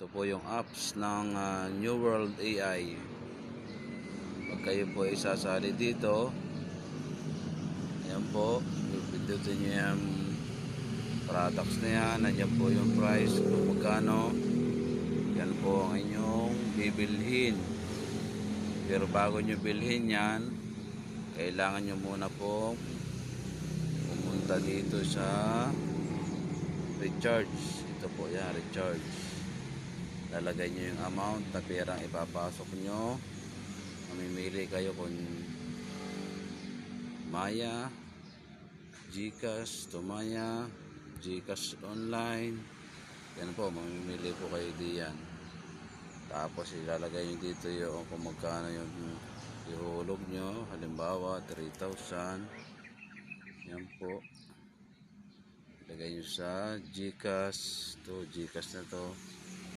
Ito po yung apps ng New World AI. Pag kayo po ay sasali dito, ayan po, pindutin nyo yung products na yan. Nandiyan po yung price kung magkano. Yan po ang inyong bibilhin. Pero bago nyo bilhin yan, kailangan nyo muna po pumunta dito sa recharge. Ito po yan, recharge. Lalagay nyo yung amount na perang ipapasok nyo. Mamimili kayo kung Maya, GCash, Tumaya, GCash online. Yan po, mamimili po kayo diyan. Tapos ilalagay nyo dito yung kung magkano yung ihulog nyo. Halimbawa 3,000. Yan po. Ilagay nyo sa GCash. Ito, GCash na to.